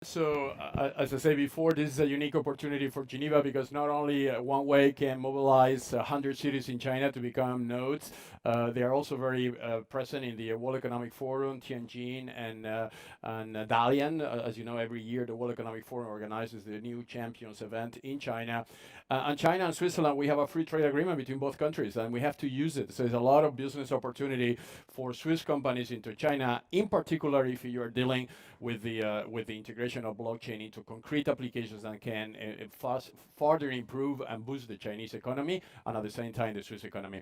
So, as I said before, this is a unique opportunity for Geneva because not only one way can mobilize 100 cities in China to become nodes, they are also very present in the World Economic Forum, Tianjin, and Dalian. As you know, every year the World Economic Forum organizes the new champions event in China. And China and Switzerland, we have a free trade agreement between both countries, and we have to use it. So there's a lot of business opportunity for Swiss companies into China, in particular if you are dealing with the integration of blockchain into concrete applications that can further improve and boost the Chinese economy and at the same time the Swiss economy.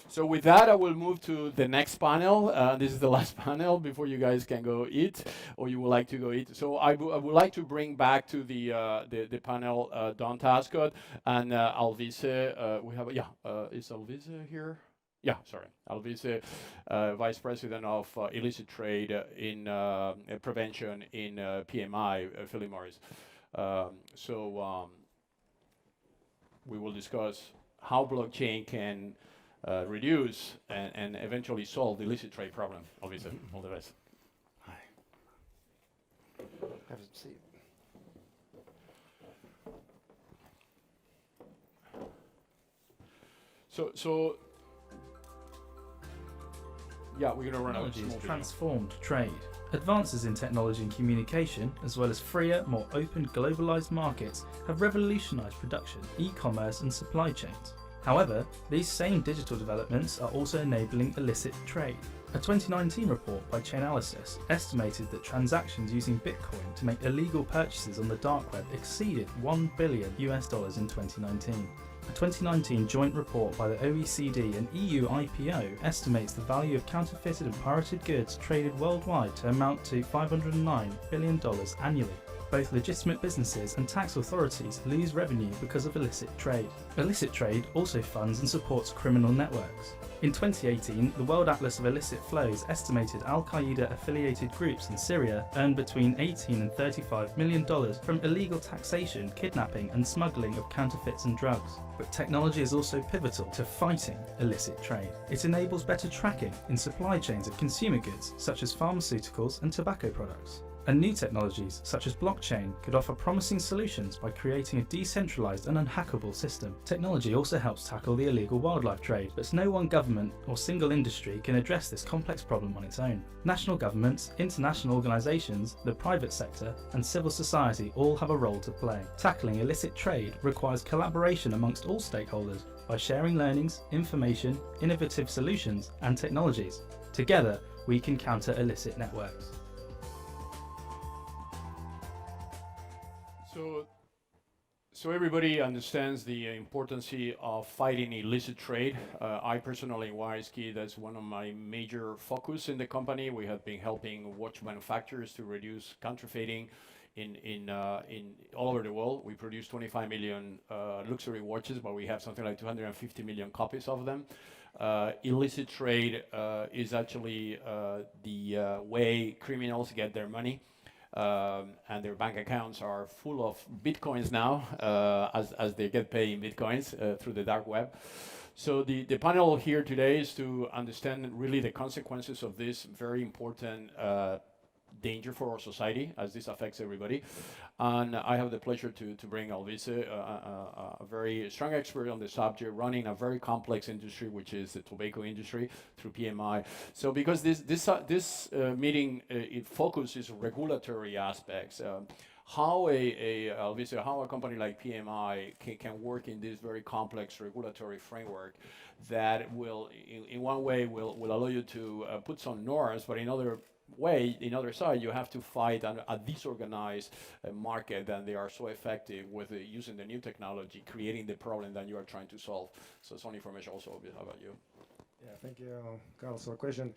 So with that, I will move to the next panel. This is the last panel before you guys can go eat, or you would like to go eat. So I would like to bring back to the panel Don Tapscott and Alvise. We have is Alvise here? Yeah, sorry. Alvise, Vice President of Illicit Trade in Prevention in PMI, Philip Morris. We will discuss how blockchain can reduce and eventually solve the illicit trade problem. Obviously, all the best. Hi. Have a seat. So yeah, we're gonna run out. Technology has transformed trade. Advances in technology and communication, as well as freer, more open, globalized markets, have revolutionized production, e-commerce, and supply chains. However, these same digital developments are also enabling illicit trade. A 2019 report by Chainalysis estimated that transactions using Bitcoin to make illegal purchases on the dark web exceeded $1 billion in 2019. A 2019 joint report by the OECD and EU IPO estimates the value of counterfeited and pirated goods traded worldwide to amount to $509 billion annually. Both legitimate businesses and tax authorities lose revenue because of illicit trade. Illicit trade also funds and supports criminal networks. In 2018, the World Atlas of Illicit Flows estimated Al-Qaeda affiliated groups in Syria earned between $18 and $35 million from illegal taxation, kidnapping and smuggling of counterfeits and drugs. But technology is also pivotal to fighting illicit trade. It enables better tracking in supply chains of consumer goods such as pharmaceuticals and tobacco products. And new technologies, such as blockchain, could offer promising solutions by creating a decentralized and unhackable system. Technology also helps tackle the illegal wildlife trade, but no one government or single industry can address this complex problem on its own. National governments, international organizations, the private sector, and civil society all have a role to play. Tackling illicit trade requires collaboration amongst all stakeholders by sharing learnings, information, innovative solutions, and technologies. Together, we can counter illicit networks. So everybody understands the importance of fighting illicit trade. I personally, in WISeKey, that's one of my major focus in the company. We have been helping watch manufacturers to reduce counterfeiting in all over the world. We produce 25 million luxury watches, but we have something like 250 million copies of them. Illicit trade is actually the way criminals get their money. And their bank accounts are full of bitcoins now, as they get paid in bitcoins through the dark web. So the panel here today is to understand really the consequences of this very important danger for our society, as this affects everybody. And I have the pleasure to bring Alvise, a very strong expert on the subject, running a very complex industry, which is the tobacco industry through PMI. So because this meeting, it focuses regulatory aspects. How Alvise, how a company like PMI can work in this very complex regulatory framework that will, in one way, will allow you to put some norms, but in other side, you have to fight a disorganized market, and they are so effective with using the new technology, creating the problem that you are trying to solve. So some information also about you. Yeah, thank you, Carlos, for the question.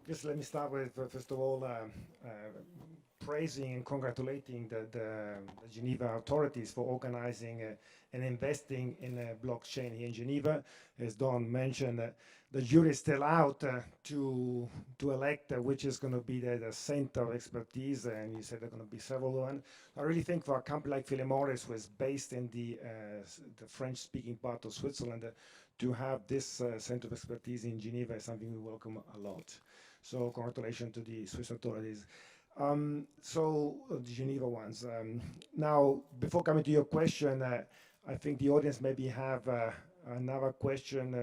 Just let me start with, first of all, praising and congratulating the Geneva authorities for organizing and investing in blockchain here in Geneva. As Don mentioned, the jury is still out to elect which is going to be the center of expertise, and you said there are going to be several ones. I really think for a company like Philip Morris, who is based in the French-speaking part of Switzerland, to have this center of expertise in Geneva is something we welcome a lot. So congratulations to the Swiss authorities. The Geneva ones. Now, before coming to your question, I think the audience maybe have another question,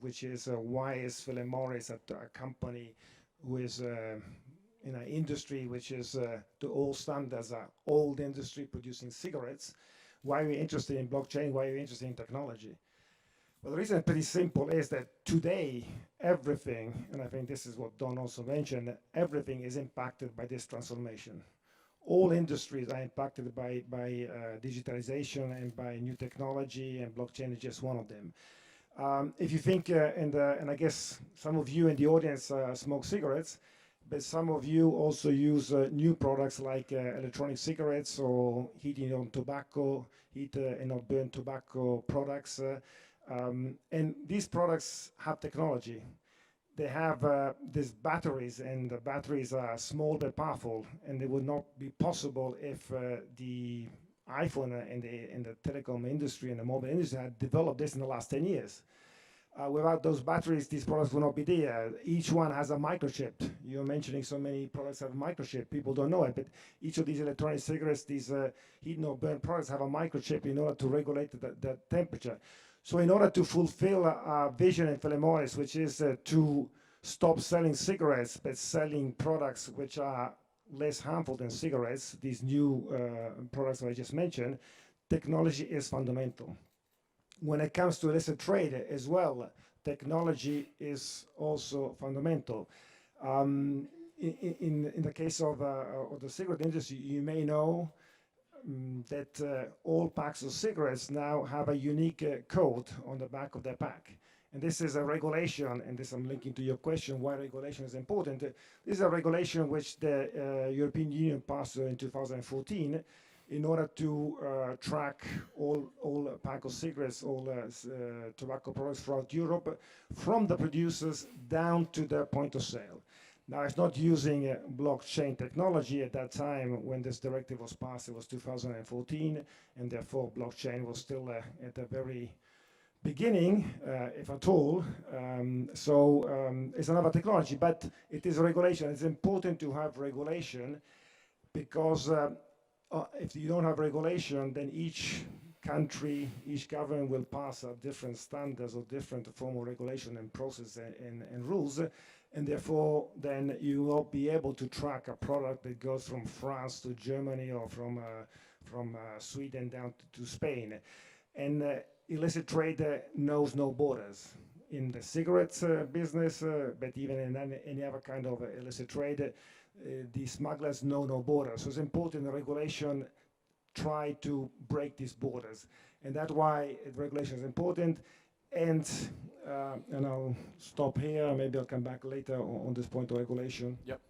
which is why is Philip Morris a company who is in an industry which is to all standards, an old industry producing cigarettes? Why are we interested in blockchain? Why are we interested in technology? Well, the reason is pretty simple is that today, everything, and I think this is what Don also mentioned, everything is impacted by this transformation. All industries are impacted by digitalization and by new technology, and blockchain is just one of them. If you think, and I guess some of you in the audience smoke cigarettes, but some of you also use new products like electronic cigarettes or heating on tobacco, heat and not burn tobacco products. And these products have technology. They have these batteries, and the batteries are small but powerful, and they would not be possible if the iPhone and the telecom industry and the mobile industry had developed this in the last 10 years. Without those batteries, these products will not be there. Each one has a microchip. You're mentioning so many products have a microchip. People don't know it, but each of these electronic cigarettes, these heat not burn products have a microchip in order to regulate the temperature. So in order to fulfill our vision in Philip Morris, which is to stop selling cigarettes, but selling products which are less harmful than cigarettes, these new products that I just mentioned, technology is fundamental. When it comes to illicit trade as well, technology is also fundamental. In the case of the cigarette industry, you may know that all packs of cigarettes now have a unique code on the back of their pack. And this is a regulation, and this I'm linking to your question, why regulation is important. This is a regulation which the European Union passed in 2014 in order to track all pack of cigarettes, all tobacco products throughout Europe, from the producers down to the point of sale. Now, it's not using blockchain technology at that time when this directive was passed. It was 2014, and therefore blockchain was still at the very beginning, if at all. It's another technology, but it is regulation. It's important to have regulation because if you don't have regulation, then each country, each government will pass different standards or different form of regulation and process and rules. And therefore, then you will be able to track a product that goes from France to Germany or from Sweden down to Spain. And illicit trade knows no borders. In the cigarettes business, but even in any other kind of illicit trade, the smugglers know no borders. So it's important the regulation try to break these borders. And that's why regulation is important. And I'll stop here. Maybe I'll come back later on this point of regulation. Yep,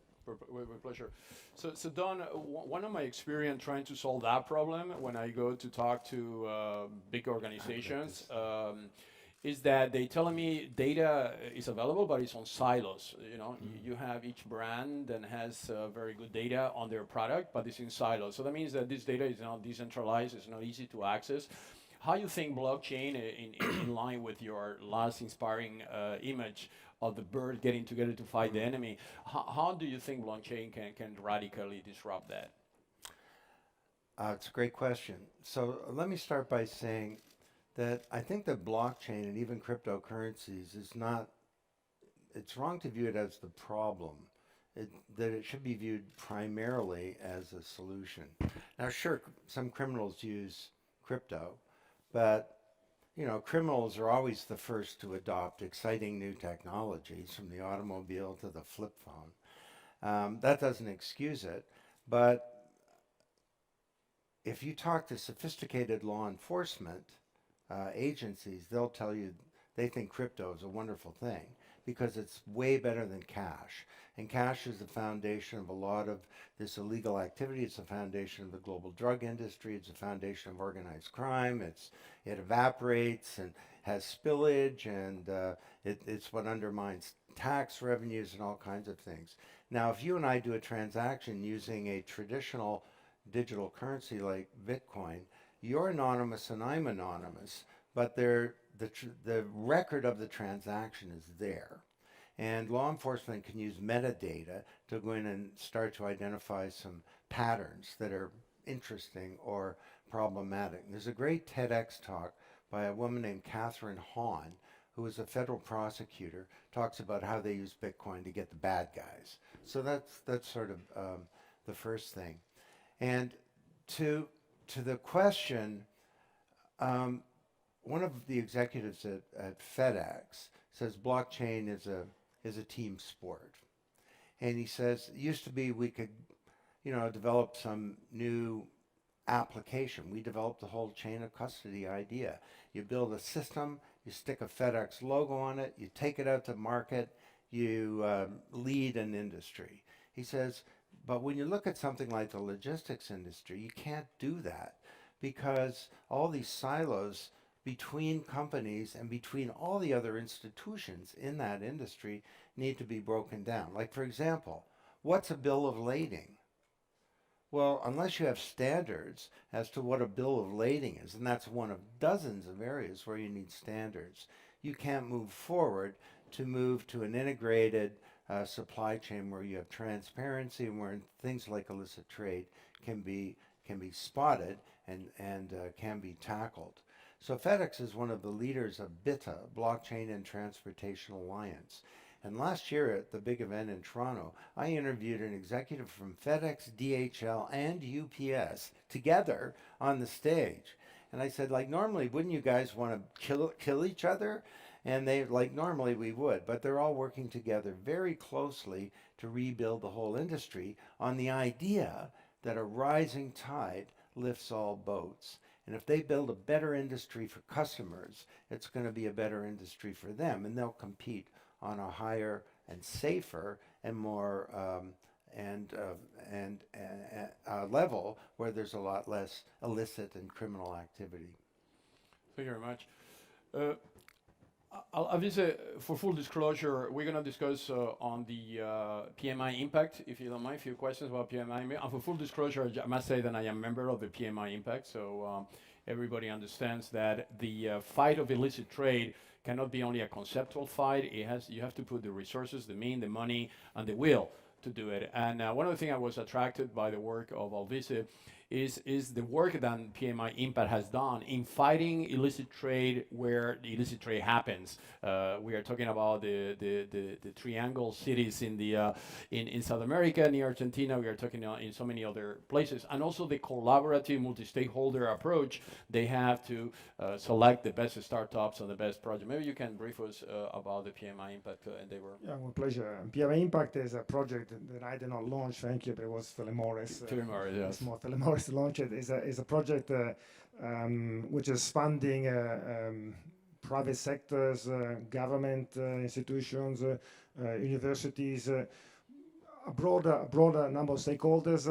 with pleasure. So Don, one of my experience trying to solve that problem when I go to talk to big organizations is that they telling me data is available, but it's on silos. You know, you have each brand and has very good data on their product, but it's in silos. So that means that this data is not decentralized. It's not easy to access. How you think blockchain, in line with your last inspiring image of the bird getting together to fight the enemy, how do you think blockchain can radically disrupt that? It's a great question. So let me start by saying that I think that blockchain and even cryptocurrencies is not, it's wrong to view it as the problem. That it should be viewed primarily as a solution. Now, sure, some criminals use crypto, but you know, criminals are always the first to adopt exciting new technologies, from the automobile to the flip phone. That doesn't excuse it, but if you talk to sophisticated law enforcement agencies, they'll tell you they think crypto is a wonderful thing because it's way better than cash. And cash is the foundation of a lot of this illegal activity. It's the foundation of the global drug industry. It's the foundation of organized crime. It evaporates and has spillage, and it's what undermines tax revenues and all kinds of things. Now, if you and I do a transaction using a traditional digital currency like Bitcoin, you're anonymous and I'm anonymous, but the record of the transaction is there. And law enforcement can use metadata to go in and start to identify some patterns that are interesting or problematic. There's a great TEDx talk by a woman named Catherine Hahn, who is a federal prosecutor, talks about how they use Bitcoin to get the bad guys. So that's sort of the first thing. And to the question, one of the executives at FedEx says blockchain is a team sport. And he says, it used to be we could, develop some new application. We developed the whole chain of custody idea. You build a system, you stick a FedEx logo on it, you take it out to market, you lead an industry. He says, but when you look at something like the logistics industry, you can't do that because all these silos between companies and between all the other institutions in that industry need to be broken down. Like, for example, what's a bill of lading? Well, unless you have standards as to what a bill of lading is, and that's one of dozens of areas where you need standards, you can't move forward to move to an integrated supply chain where you have transparency and where things like illicit trade can be spotted and can be tackled. So FedEx is one of the leaders of BITA, Blockchain and Transportation Alliance. And last year at the big event in Toronto, I interviewed an executive from FedEx, DHL, and UPS together on the stage. And I said, like, normally, wouldn't you guys want to kill each other? And they, like, normally we would, but they're all working together very closely to rebuild the whole industry on the idea that a rising tide lifts all boats. And if they build a better industry for customers, it's going to be a better industry for them, and they'll compete on a higher and safer and more level where there's a lot less illicit and criminal activity. Thank you very much. Alvise, for full disclosure, we're going to discuss on the PMI impact, if you don't mind, a few questions about PMI. And for full disclosure, I must say that I am a member of the PMI impact, so everybody understands that the fight of illicit trade cannot be only a conceptual fight. You have to put the resources, the mean, the money, and the will to do it. And one of the things I was attracted by the work of Alvise is the work that PMI Impact has done in fighting illicit trade where the illicit trade happens. We are talking about the triangle cities in South America, near Argentina. We are talking in so many other places, and also the collaborative multi-stakeholder approach they have to select the best startups and the best projects. Maybe you can brief us about the PMI Impact endeavor. Yeah, with pleasure. PMI Impact is a project that I did not launch, thank you, but it was Philip Morris. Philip Morris, yes. Philip Morris to launch it. Is a project which is funding private sectors, government institutions, universities, a broader number of stakeholders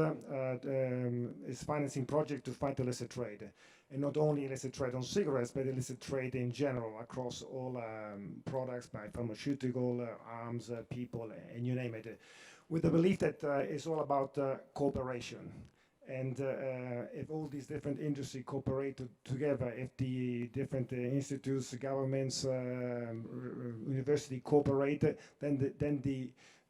is financing project to fight illicit trade. And not only illicit trade on cigarettes, but illicit trade in general across all products by pharmaceutical, arms, people, and you name it. With the belief that it's all about cooperation. And if all these different industries cooperate together, if the different institutes, governments, university cooperate, then the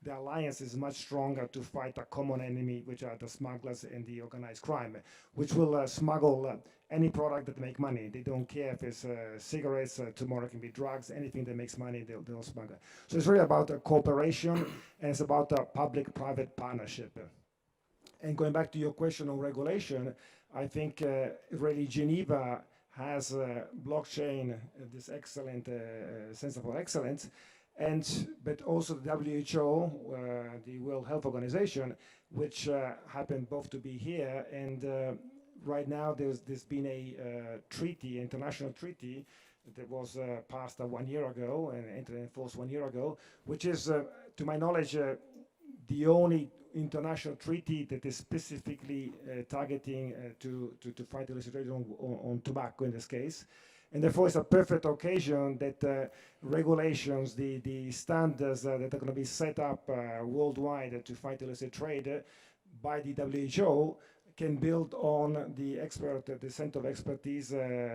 alliance is much stronger to fight a common enemy, which are the smugglers and the organized crime, which will smuggle any product that make money. They don't care if it's cigarettes, tomorrow it can be drugs, anything that makes money, they'll smuggle. So it's really about cooperation, and it's about a public-private partnership. And going back to your question on regulation, I think really Geneva has blockchain, this excellent sense of excellence, but also the WHO, the World Health Organization, which happen both to be here. And right now there's been a treaty, international treaty, that was passed 1 year ago and entered in force 1 year ago, which is, to my knowledge, the only international treaty that is specifically targeting to fight illicit trade on tobacco in this case. And therefore it's a perfect occasion that regulations, the standards that are going to be set up worldwide to fight illicit trade by the WHO can build on the Center of Expertise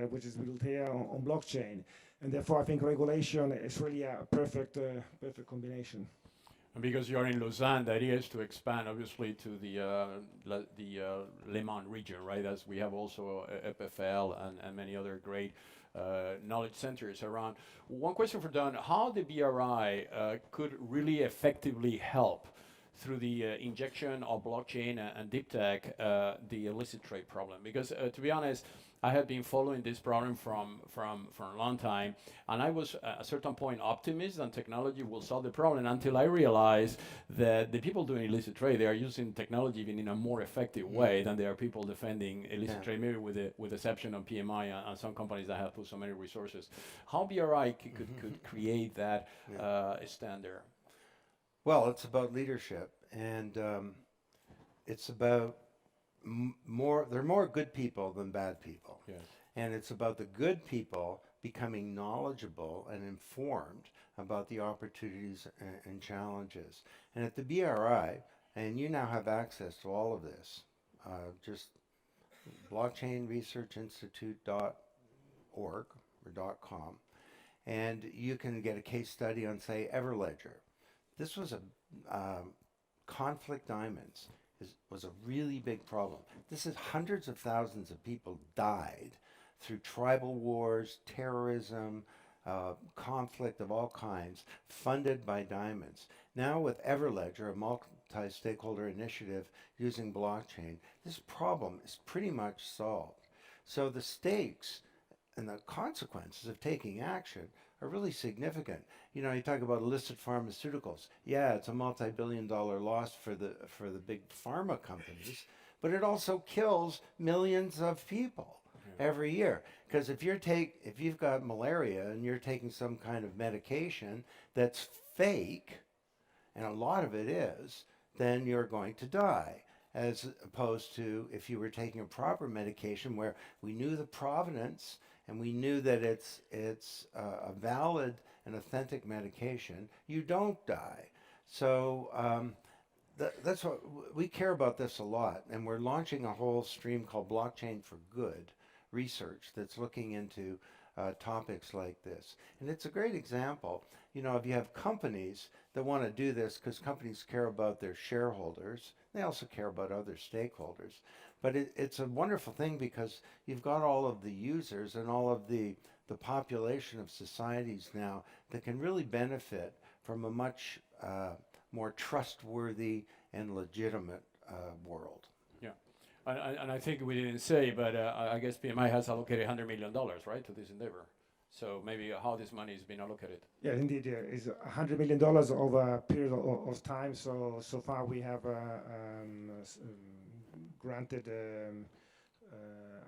which is built here on blockchain. And therefore, I think regulation is really a perfect combination. And because you're in Lausanne, the idea is to expand, obviously, to the Le Mans region, right? As we have also EPFL and many other great knowledge centers around. One question for Don: how the BRI could really effectively help through the injection of blockchain and deep tech the illicit trade problem? Because to be honest, I have been following this problem from a long time, and I was at a certain point optimist that technology will solve the problem until I realized that the people doing illicit trade, they are using technology even in a more effective way than there are people defending illicit trade, maybe with the exception of PMI and some companies that have put so many resources. How BRI could create that standard? Well, it's about leadership, and it's about there are more good people than bad people. Yes. And it's about the good people becoming knowledgeable and informed about the opportunities and challenges. And at the BRI, and you now have access to all of this, just blockchainresearchinstitute.org or .com, and you can get a case study on, say, Everledger. This was a conflict diamonds was a really big problem. This is hundreds of thousands of people died through tribal wars, terrorism, conflict of all kinds, funded by diamonds. Now with Everledger, a multi-stakeholder initiative using blockchain, this problem is pretty much solved. So the stakes and the consequences of taking action are really significant. You know, you talk about illicit pharmaceuticals. Yeah, it's a multi-billion-dollar loss for the big pharma companies, but it also kills millions of people every year. Because if you've got malaria and you're taking some kind of medication that's fake, and a lot of it is, then you're going to die. As opposed to if you were taking a proper medication where we knew the provenance and we knew that it's a valid and authentic medication, you don't die. So that's what we care about this a lot, and we're launching a whole stream called Blockchain for Good research that's looking into topics like this. And it's a great example. You know, if you have companies that want to do this, because companies care about their shareholders, they also care about other stakeholders. But it's a wonderful thing because you've got all of the users and all of the population of societies now that can really benefit from a much more trustworthy and legitimate world. Yeah, and I think we didn't say, but I guess PMI has allocated $100 million, right, to this endeavor. So maybe how this money is being allocated. Yeah, indeed, it's $100 million over a period of time. So far we have granted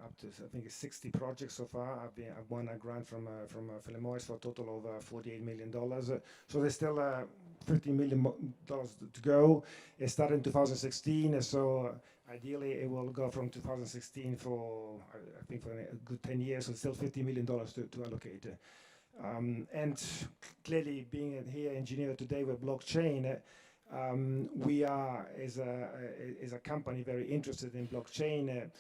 up to, I think, 60 projects so far. I've won a grant from Philip Morris for a total of $48 million. So there's still $50 million to go. It started in 2016, so ideally it will go from 2016 for, I think, for a good 10 years, so still $50 million to allocate. And clearly, being here in Geneva today with blockchain, we are, as a company, very interested in blockchain.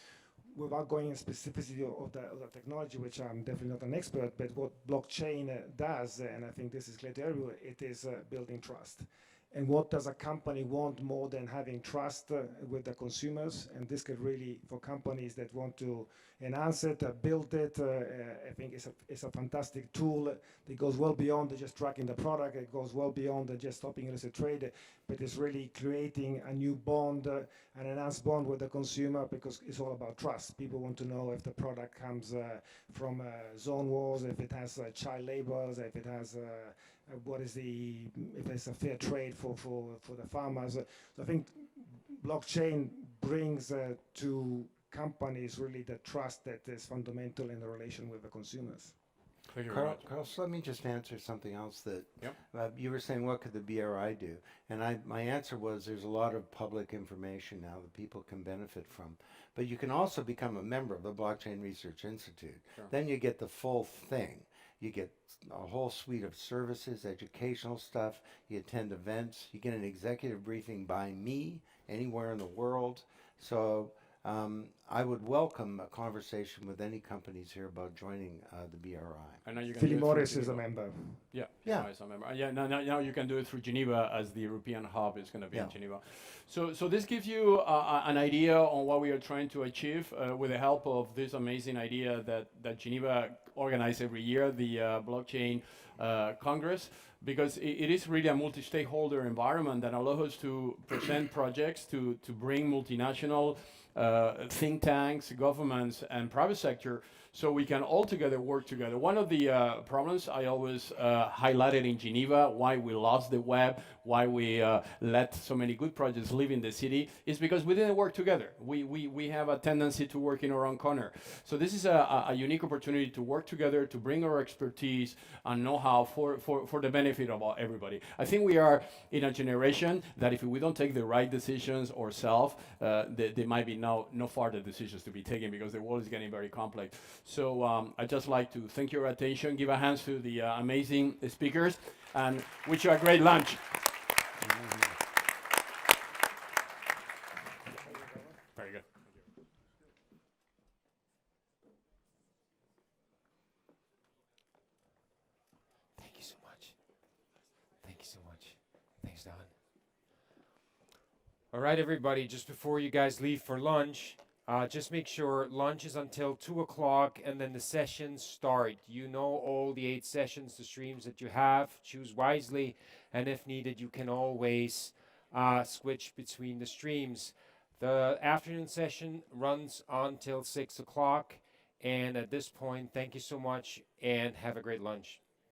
Without going into specificity of the technology, which I'm definitely not an expert, but what blockchain does, and I think this is clear to everyone, it is building trust. And what does a company want more than having trust with the consumers? And this could really, for companies that want to enhance it, build it, I think it's a fantastic tool that goes well beyond just tracking the product. It goes well beyond just stopping illicit trade, but it's really creating a new bond, an enhanced bond with the consumer, because it's all about trust. People want to know if the product comes from zone wars, if it has child labors, if it has if it's a fair trade for the farmers. So I think blockchain brings to companies really the trust that is fundamental in the relation with the consumers. Thank you very much. Carlos, let me just answer something else that Yep. you were saying, what could the BRI do? And my answer was there's a lot of public information now that people can benefit from. But you can also become a member of the Blockchain Research Institute. Sure. Then you get the full thing. You get a whole suite of services, educational stuff. You attend events. You get an executive briefing by me anywhere in the world. So I would welcome a conversation with any companies here about joining the BRI. I know you can Philip do it through Morris is a Geneva. member. Yeah, Yeah. as a member. Yeah, now you can do it through Geneva, as the European hub is going to be in Yeah. Geneva. So this gives you an idea on what we are trying to achieve with the help of this amazing idea that Geneva organizes every year, the blockchain Congress, because it is really a multi-stakeholder environment that allows us to present projects, to bring multinational think tanks, governments, and private sector, so we can all together work together. One of the problems I always highlighted in Geneva, why we lost the web, why we let so many good projects live in the city, is because we didn't work together. We have a tendency to work in our own corner. So this is a unique opportunity to work together, to bring our expertise and know-how for the benefit of everybody. I think we are in a generation that if we don't take the right decisions ourselves, there might be no further decisions to be taken, because the world is getting very complex. So I'd just like to thank your attention, give a hand to the amazing speakers, and wish you a great lunch. Very good. Thank you so much. Thank you so much. Thanks, Don. All right, everybody, just before you guys leave for lunch, just make sure lunch is until 2 o'clock and then the sessions start. You know all the 8 sessions, the streams that you have. Choose wisely, and if needed, you can always switch between the streams. The afternoon session runs until 6 o'clock, and at this point, thank you so much and have a great lunch.